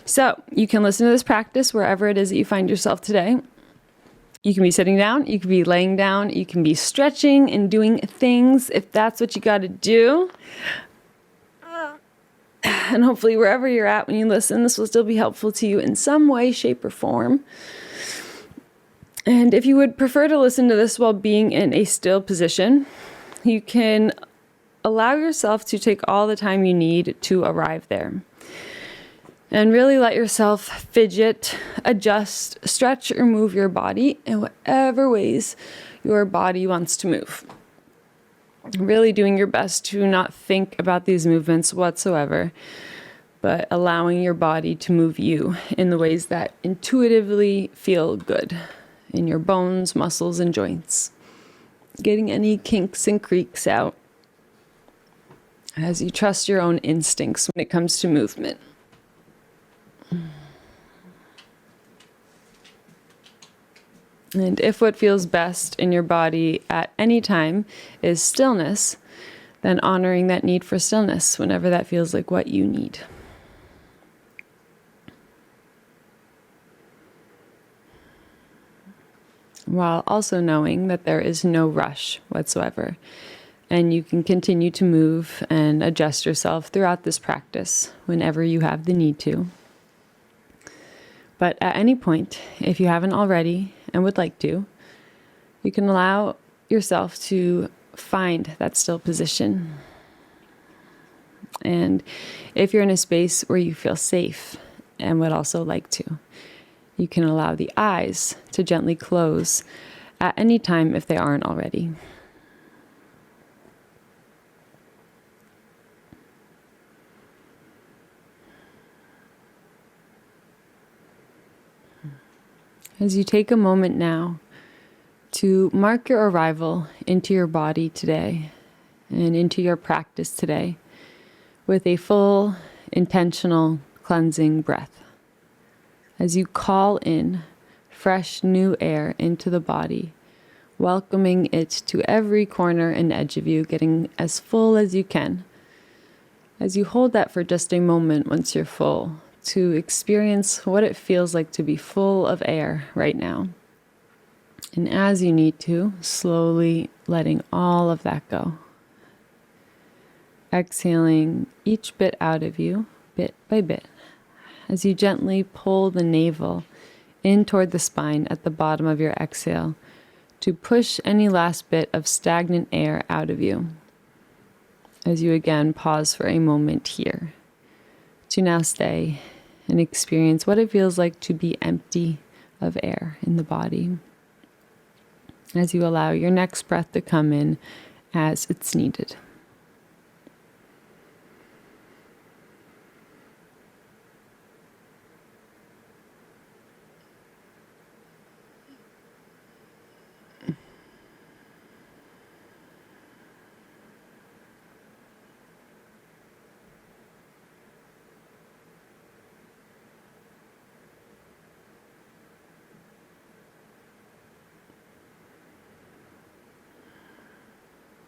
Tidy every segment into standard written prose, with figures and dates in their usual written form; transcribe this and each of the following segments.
So you can listen to this practice wherever it is that you find yourself today. You can be sitting down, you can be laying down, you can be stretching and doing things if that's what you got to do. And hopefully wherever you're at when you listen, this will still be helpful to you in some way, shape, or form. And if you would prefer to listen to this while being in a still position, you can allow yourself to take all the time you need to arrive there. And really let yourself fidget, adjust, stretch, or move your body in whatever ways your body wants to move. Really doing your best to not think about these movements whatsoever, but allowing your body to move you in the ways that intuitively feel good in your bones, muscles, and joints. Getting any kinks and creaks out as you trust your own instincts when it comes to movement. And if what feels best in your body at any time is stillness, then honoring that need for stillness whenever that feels like what you need. While also knowing that there is no rush whatsoever, and you can continue to move and adjust yourself throughout this practice whenever you have the need to. But at any point, if you haven't already and would like to, you can allow yourself to find that still position. And if you're in a space where you feel safe and would also like to, you can allow the eyes to gently close at any time if they aren't already. As you take a moment now to mark your arrival into your body today and into your practice today with a full, intentional, cleansing breath. As you call in fresh, new air into the body, welcoming it to every corner and edge of you, getting as full as you can. As you hold that for just a moment once you're full, to experience what it feels like to be full of air right now. And as you need to, slowly letting all of that go. Exhaling each bit out of you, bit by bit, as you gently pull the navel in toward the spine at the bottom of your exhale to push any last bit of stagnant air out of you. As you again pause for a moment here to now stay and experience what it feels like to be empty of air in the body. As you allow your next breath to come in as it's needed.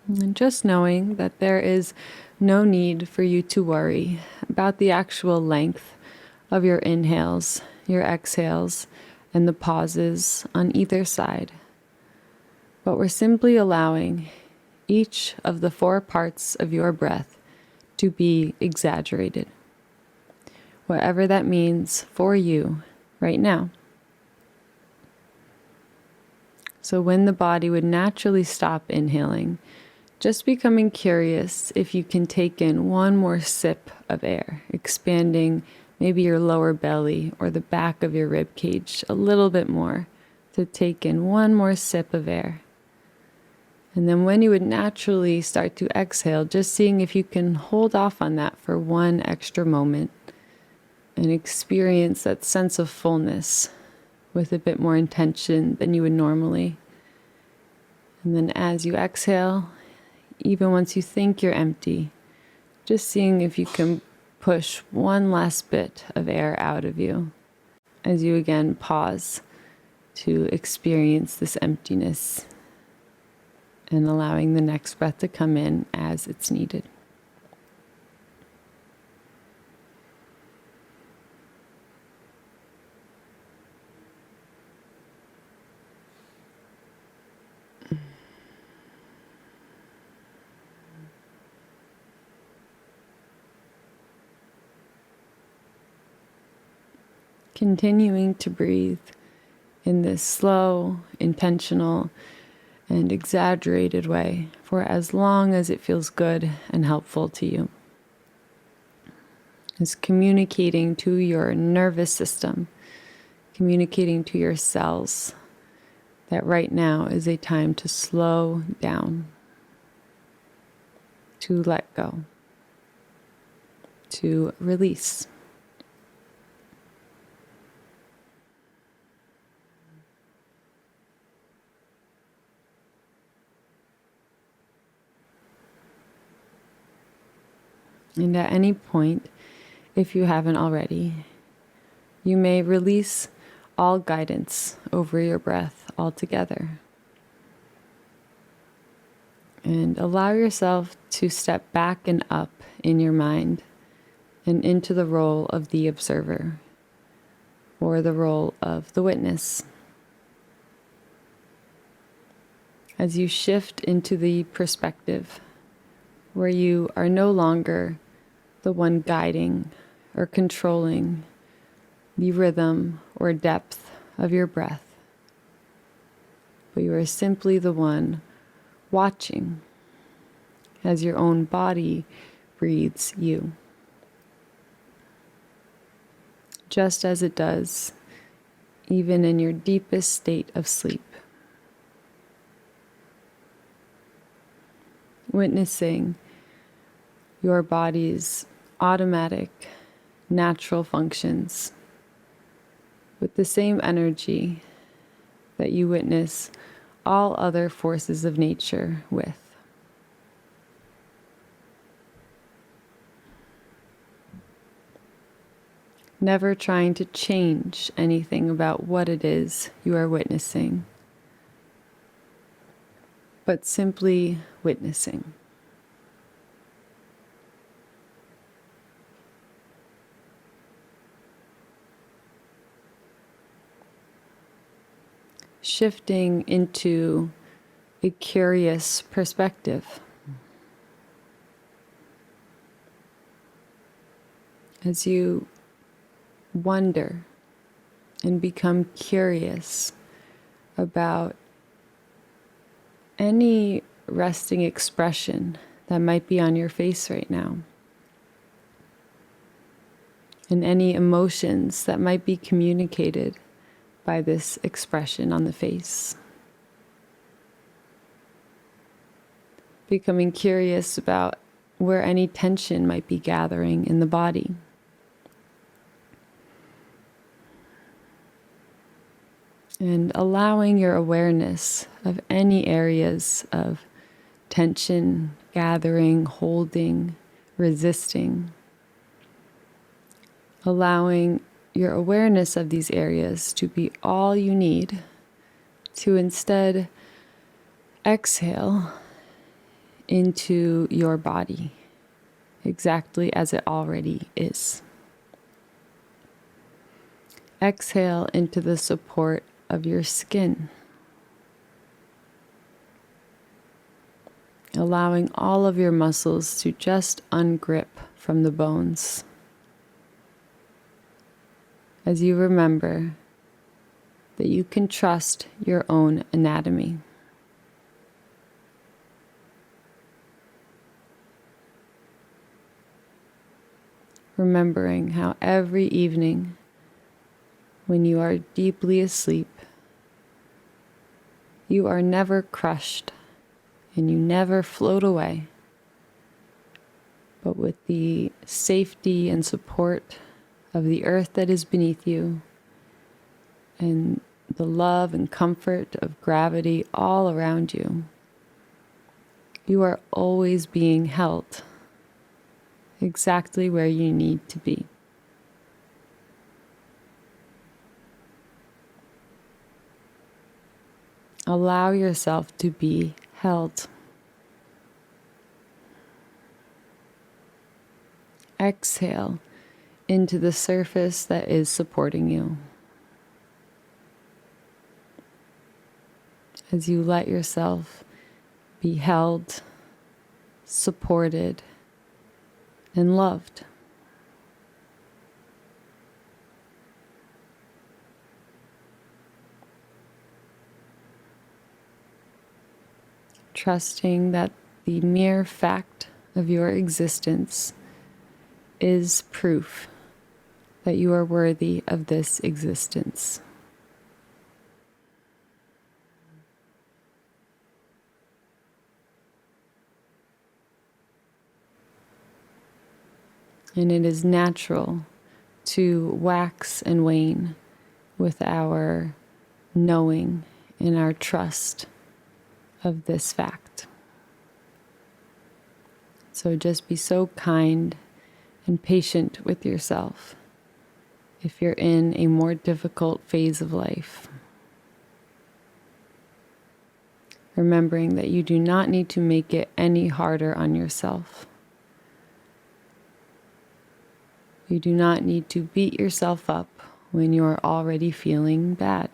And just knowing that there is no need for you to worry about the actual length of your inhales, your exhales, and the pauses on either side. But we're simply allowing each of the 4 parts of your breath to be exaggerated, whatever that means for you right now. So when the body would naturally stop inhaling, just becoming curious if you can take in one more sip of air, expanding maybe your lower belly or the back of your rib cage a little bit more to take in one more sip of air. And then when you would naturally start to exhale, just seeing if you can hold off on that for one extra moment and experience that sense of fullness with a bit more intention than you would normally. And then as you exhale, even once you think you're empty, just seeing if you can push one last bit of air out of you as you again pause to experience this emptiness and allowing the next breath to come in as it's needed. Continuing to breathe in this slow, intentional, and exaggerated way for as long as it feels good and helpful to you. Is communicating to your nervous system, communicating to your cells that right now is a time to slow down, to let go, to release. And at any point, if you haven't already, you may release all guidance over your breath altogether. And allow yourself to step back and up in your mind and into the role of the observer or the role of the witness. As you shift into the perspective where you are no longer the one guiding or controlling the rhythm or depth of your breath, but you are simply the one watching as your own body breathes you, just as it does even in your deepest state of sleep. Witnessing your body's automatic, natural functions with the same energy that you witness all other forces of nature with. Never trying to change anything about what it is you are witnessing, but simply witnessing. Shifting into a curious perspective. As you wonder and become curious about any resting expression that might be on your face right now, and any emotions that might be communicated by this expression on the face. Becoming curious about where any tension might be gathering in the body. And allowing your awareness of any areas of tension, gathering, holding, resisting. Allowing your awareness of these areas to be all you need to instead exhale into your body exactly as it already is. Exhale into the support of your skin, allowing all of your muscles to just ungrip from the bones. As you remember that you can trust your own anatomy. Remembering how every evening when you are deeply asleep, you are never crushed and you never float away, but with the safety and support of the earth that is beneath you and the love and comfort of gravity all around you, you are always being held exactly where you need to be. Allow yourself to be held. Exhale into the surface that is supporting you. As you let yourself be held, supported, and loved. trusting that the mere fact of your existence is proof that you are worthy of this existence. And it is natural to wax and wane with our knowing and our trust of this fact. So just be so kind and patient with yourself if you're in a more difficult phase of life. Remembering that you do not need to make it any harder on yourself. You do not need to beat yourself up when you're already feeling bad.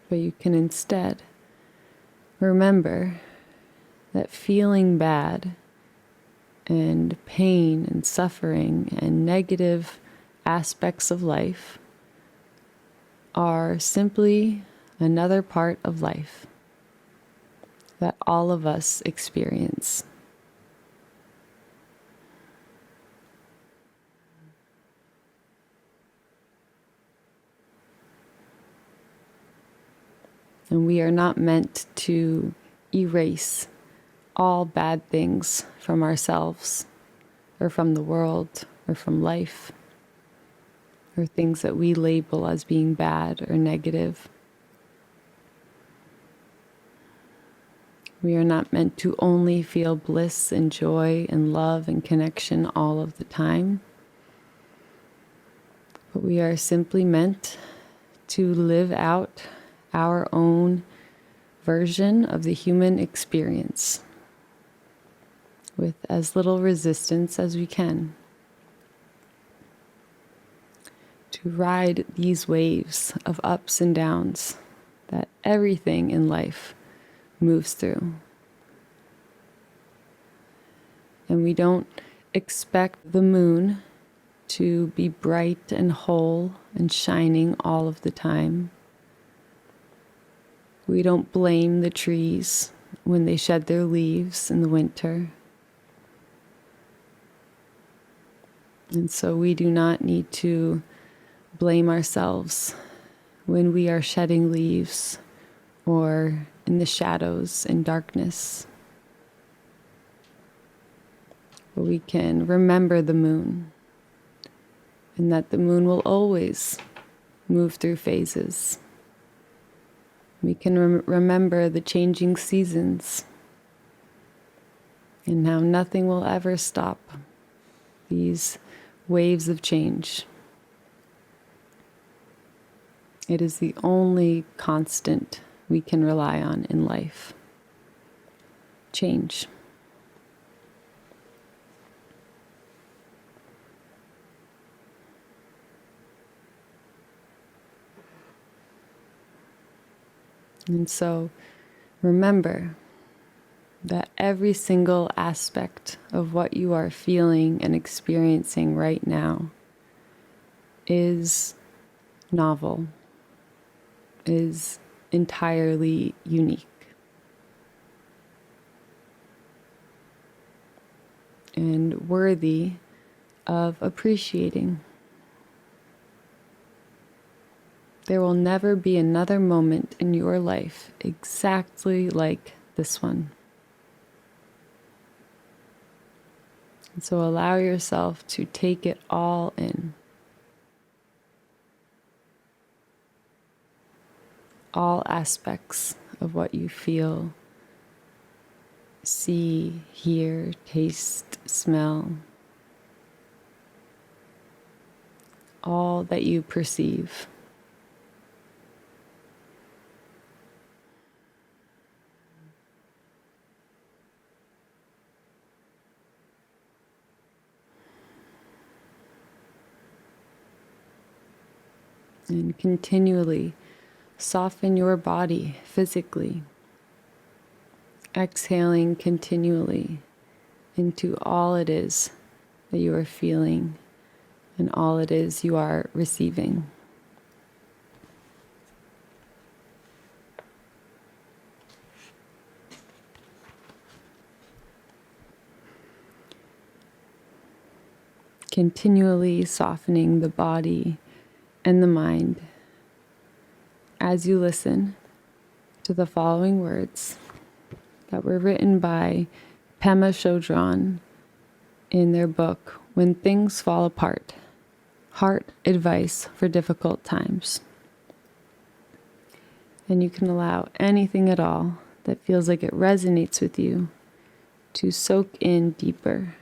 But you can instead remember that feeling bad and pain and suffering and negative aspects of life are simply another part of life that all of us experience. And we are not meant to erase all bad things from ourselves or from the world or from life, or things that we label as being bad or negative. We are not meant to only feel bliss and joy and love and connection all of the time, but we are simply meant to live out our own version of the human experience with as little resistance as we can. To ride these waves of ups and downs that everything in life moves through. And we don't expect the moon to be bright and whole and shining all of the time. We don't blame the trees when they shed their leaves in the winter. And so we do not need to blame ourselves when we are shedding leaves or in the shadows and darkness. But we can remember the moon, and that the moon will always move through phases. We can remember the changing seasons and how nothing will ever stop these waves of change. It is the only constant we can rely on in life. Change. And so remember that every single aspect of what you are feeling and experiencing right now is novel, is entirely unique, and worthy of appreciating. There will never be another moment in your life exactly like this one. And so allow yourself to take it all in. All aspects of what you feel, see, hear, taste, smell. All that you perceive. And continually soften your body physically, exhaling continually into all it is that you are feeling and all it is you are receiving. Continually softening the body and the mind as you listen to the following words that were written by Pema Chrödrön in their book, When Things Fall Apart, Heart Advice for Difficult Times. And you can allow anything at all that feels like it resonates with you to soak in deeper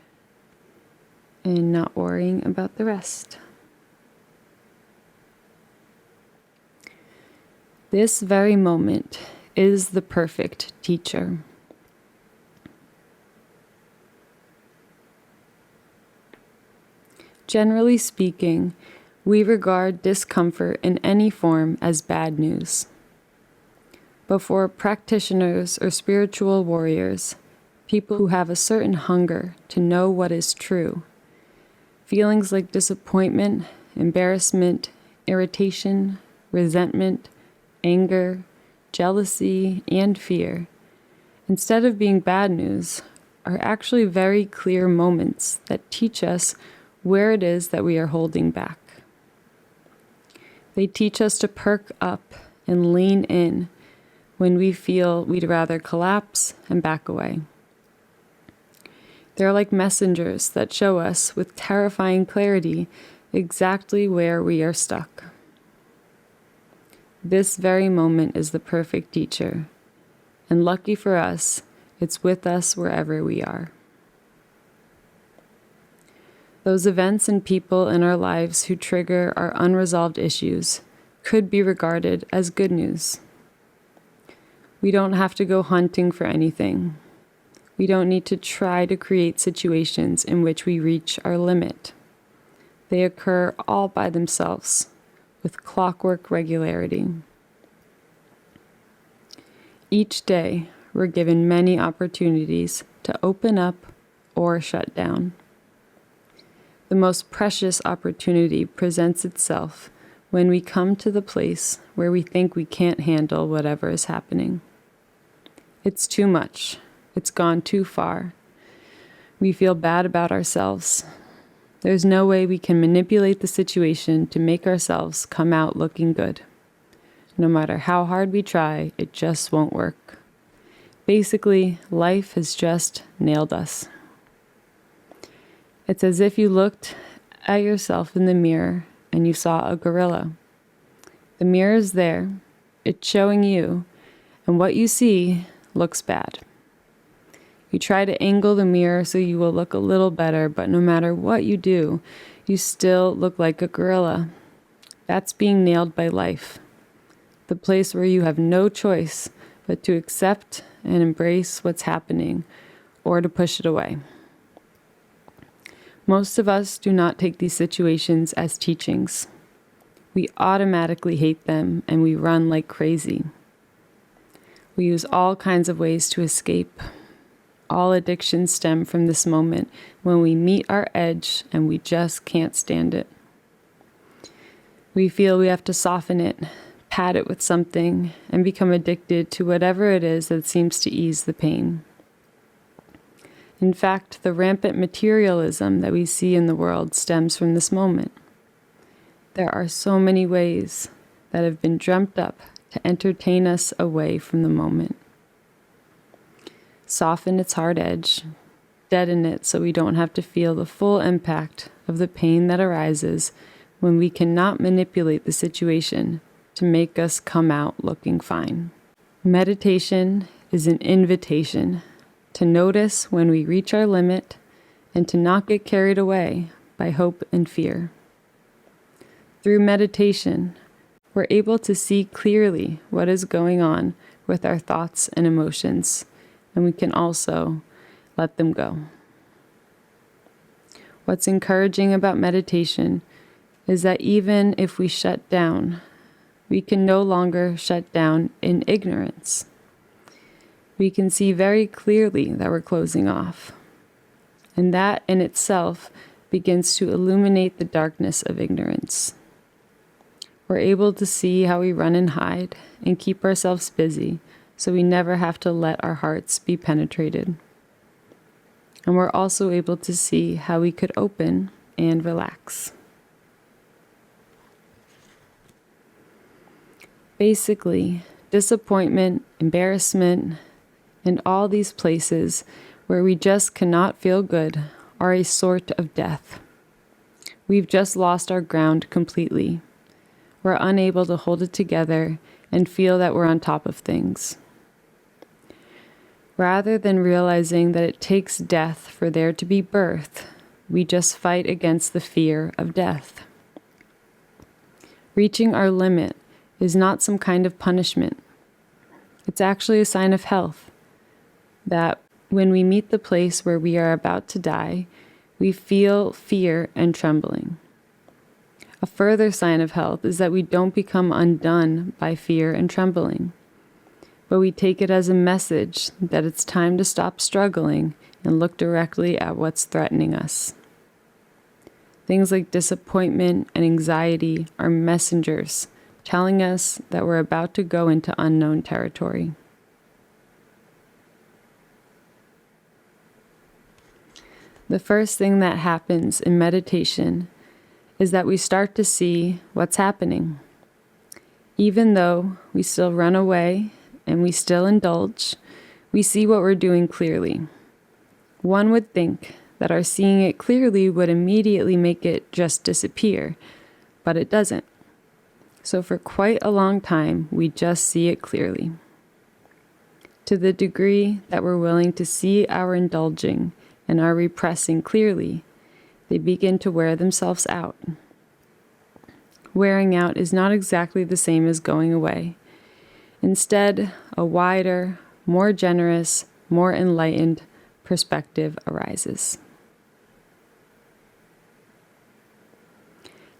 and not worrying about the rest. This very moment is the perfect teacher. Generally speaking, we regard discomfort in any form as bad news. But for practitioners or spiritual warriors, people who have a certain hunger to know what is true, feelings like disappointment, embarrassment, irritation, resentment, anger, jealousy, and fear, instead of being bad news, are actually very clear moments that teach us where it is that we are holding back. They teach us to perk up and lean in when we feel we'd rather collapse and back away. They're like messengers that show us with terrifying clarity exactly where we are stuck. This very moment is the perfect teacher, and lucky for us, it's with us wherever we are. Those events and people in our lives who trigger our unresolved issues could be regarded as good news. We don't have to go hunting for anything. We don't need to try to create situations in which we reach our limit. They occur all by themselves, with clockwork regularity. Each day, we're given many opportunities to open up or shut down. The most precious opportunity presents itself when we come to the place where we think we can't handle whatever is happening. It's too much. It's gone too far. We feel bad about ourselves. There's no way we can manipulate the situation to make ourselves come out looking good. No matter how hard we try, it just won't work. Basically, life has just nailed us. It's as if you looked at yourself in the mirror and you saw a gorilla. The mirror is there, it's showing you, and what you see looks bad. You try to angle the mirror so you will look a little better, but no matter what you do, you still look like a gorilla. That's being nailed by life. The place where you have no choice but to accept and embrace what's happening or to push it away. Most of us do not take these situations as teachings. We automatically hate them and we run like crazy. We use all kinds of ways to escape. All addictions stem from this moment when we meet our edge and we just can't stand it. We feel we have to soften it, pat it with something, and become addicted to whatever it is that seems to ease the pain. In fact, the rampant materialism that we see in the world stems from this moment. There are so many ways that have been dreamt up to entertain us away from the moment. Soften its hard edge, deaden it so we don't have to feel the full impact of the pain that arises when we cannot manipulate the situation to make us come out looking fine. Meditation is an invitation to notice when we reach our limit and to not get carried away by hope and fear. Through meditation, we're able to see clearly what is going on with our thoughts and emotions, and we can also let them go. What's encouraging about meditation is that even if we shut down, we can no longer shut down in ignorance. We can see very clearly that we're closing off. And that in itself begins to illuminate the darkness of ignorance. We're able to see how we run and hide and keep ourselves busy so we never have to let our hearts be penetrated. And we're also able to see how we could open and relax. Basically, disappointment, embarrassment, and all these places where we just cannot feel good are a sort of death. We've just lost our ground completely. We're unable to hold it together and feel that we're on top of things. Rather than realizing that it takes death for there to be birth, we just fight against the fear of death. Reaching our limit is not some kind of punishment. It's actually a sign of health, that when we meet the place where we are about to die, we feel fear and trembling. A further sign of health is that we don't become undone by fear and trembling, but we take it as a message that it's time to stop struggling and look directly at what's threatening us. Things like disappointment and anxiety are messengers telling us that we're about to go into unknown territory. The first thing that happens in meditation is that we start to see what's happening. Even though we still run away and we still indulge, we see what we're doing clearly. One would think that our seeing it clearly would immediately make it just disappear, but it doesn't. So for quite a long time, we just see it clearly. To the degree that we're willing to see our indulging and our repressing clearly, they begin to wear themselves out. Wearing out is not exactly the same as going away. Instead, a wider, more generous, more enlightened perspective arises.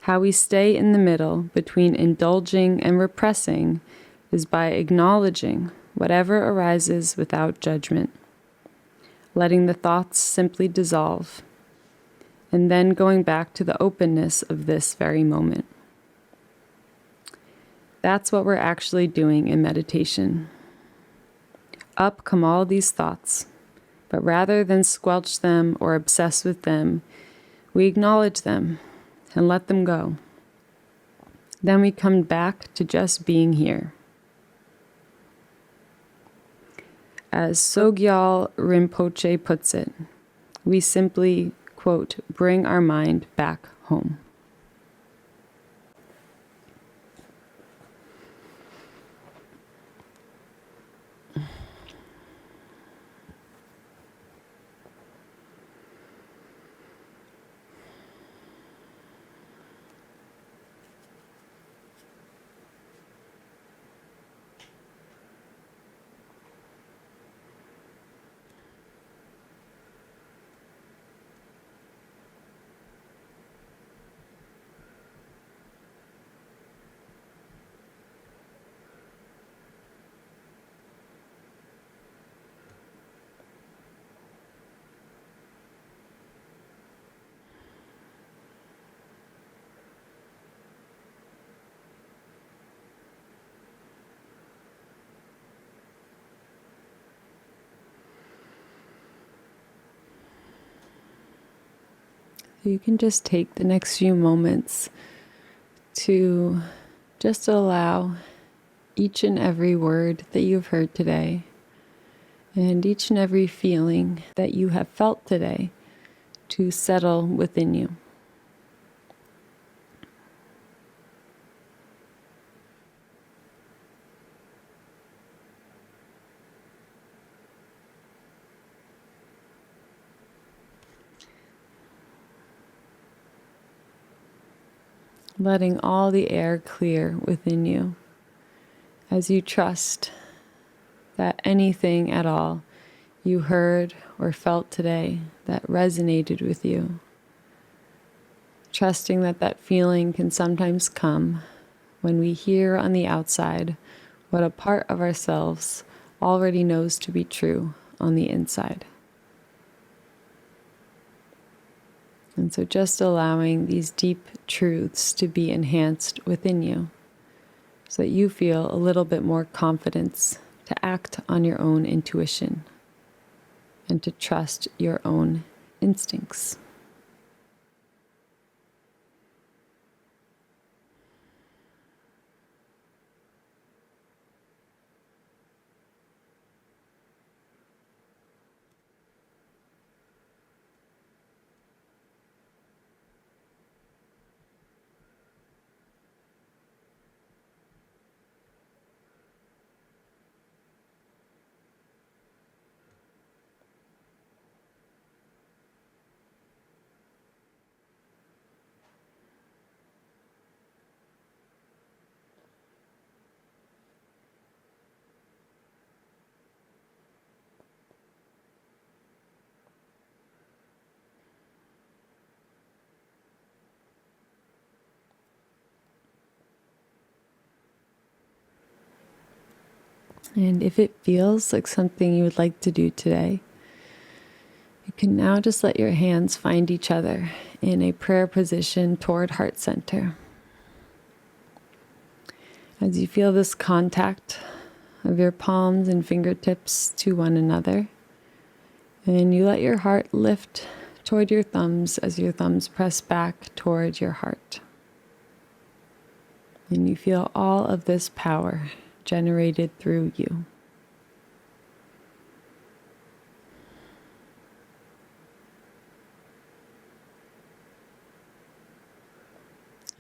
How we stay in the middle between indulging and repressing is by acknowledging whatever arises without judgment, letting the thoughts simply dissolve, and then going back to the openness of this very moment. That's what we're actually doing in meditation. Up come all these thoughts, but rather than squelch them or obsess with them, we acknowledge them and let them go. Then we come back to just being here. As Sogyal Rinpoche puts it, we simply, quote, bring our mind back home. You can just take the next few moments to just allow each and every word that you've heard today and each and every feeling that you have felt today to settle within you. Letting all the air clear within you as you trust that anything at all you heard or felt today that resonated with you. Trusting that that feeling can sometimes come when we hear on the outside what a part of ourselves already knows to be true on the inside. And so just allowing these deep truths to be enhanced within you so that you feel a little bit more confidence to act on your own intuition and to trust your own instincts. And if it feels like something you would like to do today, you can now just let your hands find each other in a prayer position toward heart center. As you feel this contact of your palms and fingertips to one another, and you let your heart lift toward your thumbs as your thumbs press back toward your heart. And you feel all of this power generated through you.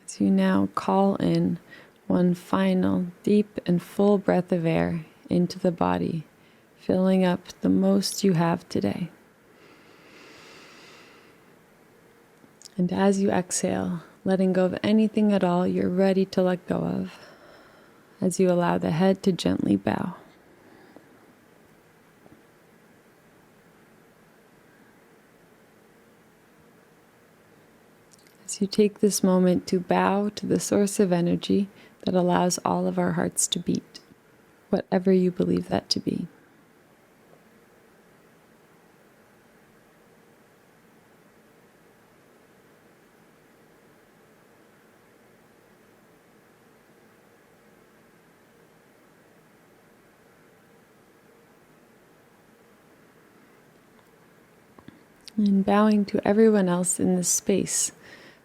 As you now call in one final deep and full breath of air into the body, filling up the most you have today. And as you exhale, letting go of anything at all you're ready to let go of, as you allow the head to gently bow. As you take this moment to bow to the source of energy that allows all of our hearts to beat, whatever you believe that to be. And bowing to everyone else in this space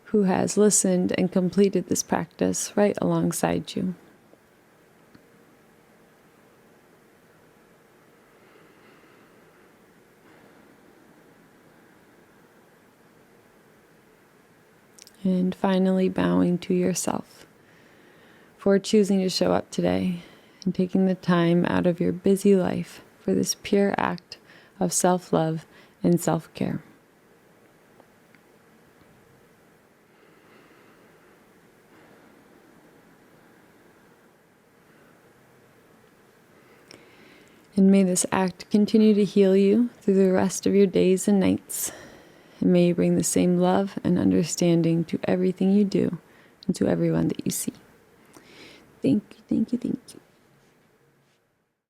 who has listened and completed this practice right alongside you. And finally bowing to yourself for choosing to show up today and taking the time out of your busy life for this pure act of self-love and self-care. And may this act continue to heal you through the rest of your days and nights. And may you bring the same love and understanding to everything you do and to everyone that you see. Thank you, thank you, thank you.